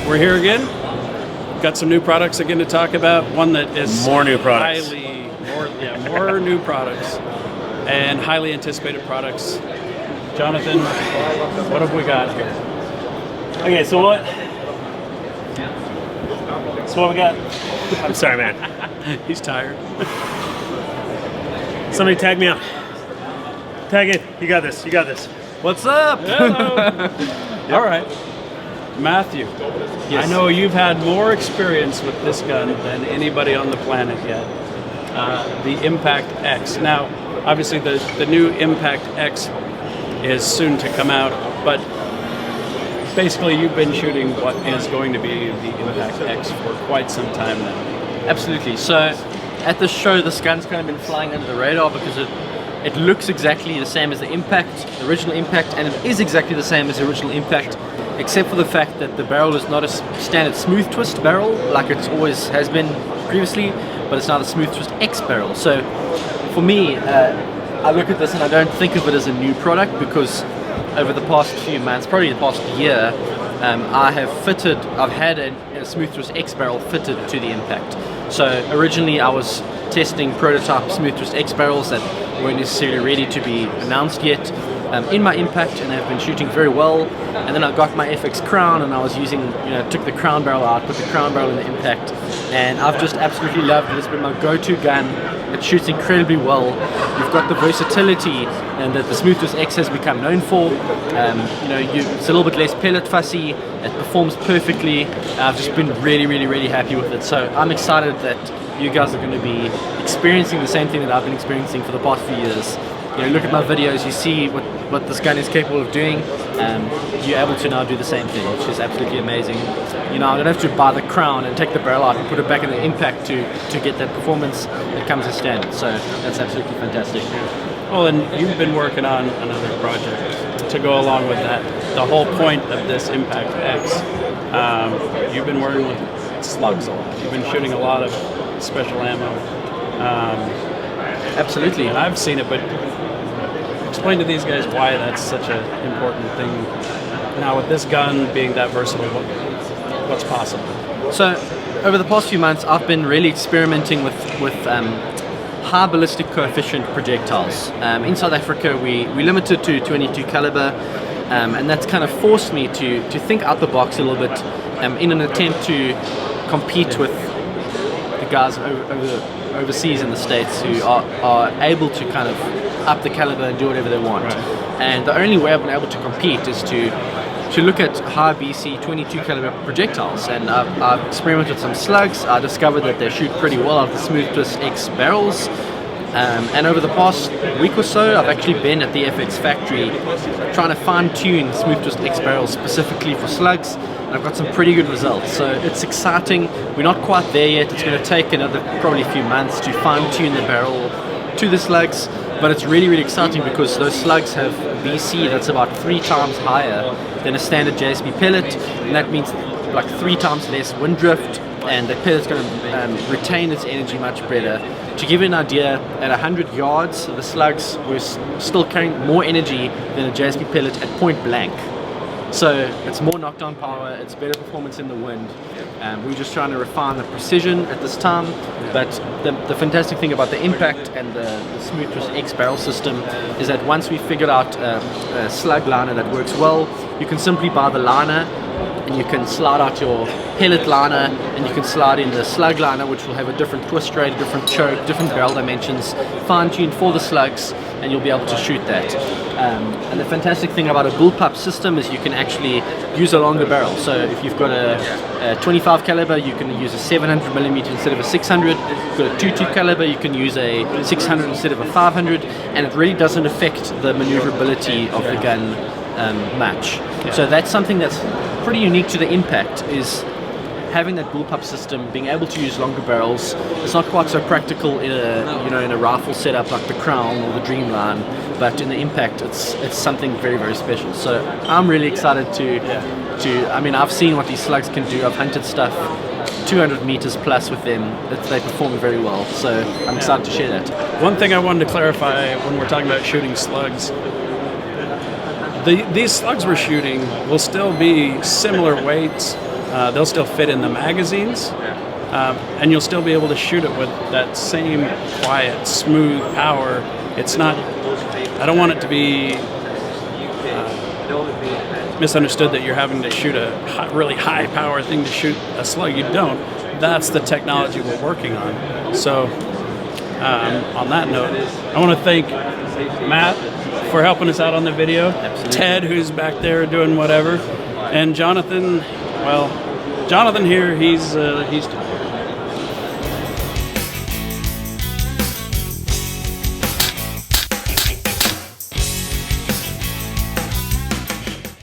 We're here again. Got some new products again to talk about. One that is more new products. More new products and highly anticipated products. Jonathan, what have we got here? Okay, so what we got? I'm sorry, man. He's tired. Somebody tag me out. Tag in. You got this. You got this. What's up? All right. Matthew, yes. I know you've had more experience with this gun than anybody on the planet yet. The Impact X. Now, obviously the new Impact X is soon to come out, but basically you've been shooting what is going to be the Impact X for quite some time now. Absolutely. So at the show, this gun's kind of been flying under the radar because it looks exactly the same as the Impact, the original Impact, and it is exactly the same as the original Impact, except for the fact that the barrel is not a standard smooth twist barrel like it always has been previously, but it's now the smooth twist X barrel. So for me, I look at this and I don't think of it as a new product because over the past few months, probably the past year, I've had a smooth twist X barrel fitted to the Impact. So originally I was testing prototype smooth twist X barrels that weren't necessarily ready to be announced yet in my Impact, and they've been shooting very well. And then I got my FX Crown and I was using, took the Crown barrel out, put the Crown barrel in the Impact, and I've just absolutely loved it. It's been my go-to gun. It shoots incredibly well. You've got the versatility and that the smooth twist X has become known for. It's a little bit less pellet fussy. It performs perfectly. I've just been really, really, really happy with it. So I'm excited that you guys are going to be experiencing the same thing that I've been experiencing for the past few years. Look at my videos, you see what this gun is capable of doing. You're able to now do the same thing, which is absolutely amazing. I don't have to buy the Crown and take the barrel out and put it back in the Impact to get that performance that comes as standard. So that's absolutely fantastic. Well, and you've been working on another project to go along with that. The whole point of this Impact X, you've been working with slugs a lot. You've been shooting a lot of special ammo. Absolutely. And I've seen it, but explain to these guys why that's such an important thing. Now with this gun being that versatile, what's possible? So over the past few months, I've been really experimenting with high ballistic coefficient projectiles. In South Africa, we limited to 22 caliber, and that's kind of forced me to think out the box a little bit in an attempt to compete with the guys overseas in the States who are able to kind of up the caliber and do whatever they want. Right. And the only way I've been able to compete is to look at high BC 22 caliber projectiles, and I've experimented with some slugs. I discovered that they shoot pretty well out of the smooth twist X barrels. And over the past week or so, I've actually been at the FX factory trying to fine-tune smooth twist X barrels specifically for slugs, and I've got some pretty good results. So it's exciting. We're not quite there yet. It's going to take another probably a few months to fine-tune the barrel to the slugs, but it's really, really exciting because those slugs have a BC that's about 3 times higher than a standard JSP pellet, and that means like 3 times less wind drift, and the pellet's going to retain its energy much better. To give you an idea, at 100 yards, the slugs were still carrying more energy than a JSP pellet at point blank. So it's more knockdown power, it's better performance in the wind. We're just trying to refine the precision at this time, but the fantastic thing about the Impact and the smooth twist X barrel system is that once we figured out a slug liner that works well, you can simply buy the liner and you can slide out your pellet liner and you can slide in the slug liner, which will have a different twist rate, a different choke, different barrel dimensions, fine-tuned for the slugs, and you'll be able to shoot that. And the fantastic thing about a bullpup system is you can actually use a longer barrel. So if you've got a 25 caliber, you can use a 700 millimeter instead of a 600. If you've got a 22 caliber, you can use a 600 instead of a 500, and it really doesn't affect the maneuverability of the gun much. So that's something that's pretty unique to the Impact, is having that bullpup system, being able to use longer barrels. It's not quite so practical in a rifle setup like the Crown or the Dreamline, but in the Impact, it's something very, very special. So I'm really excited I mean, I've seen what these slugs can do. I've hunted stuff 200 meters plus with them. They perform very well. So I'm excited to share that. One thing I wanted to clarify when we're talking about shooting slugs, these slugs we're shooting will still be similar weights, They'll still fit in the magazines, and you'll still be able to shoot it with that same quiet, smooth power. It's not. I don't want it to be misunderstood that you're having to shoot a really high power thing to shoot a slug. You don't. That's the technology we're working on. So on that note, I want to thank Matt for helping us out on the video. Absolutely. Ted, who's back there doing whatever, and Jonathan. Well, Jonathan here, he's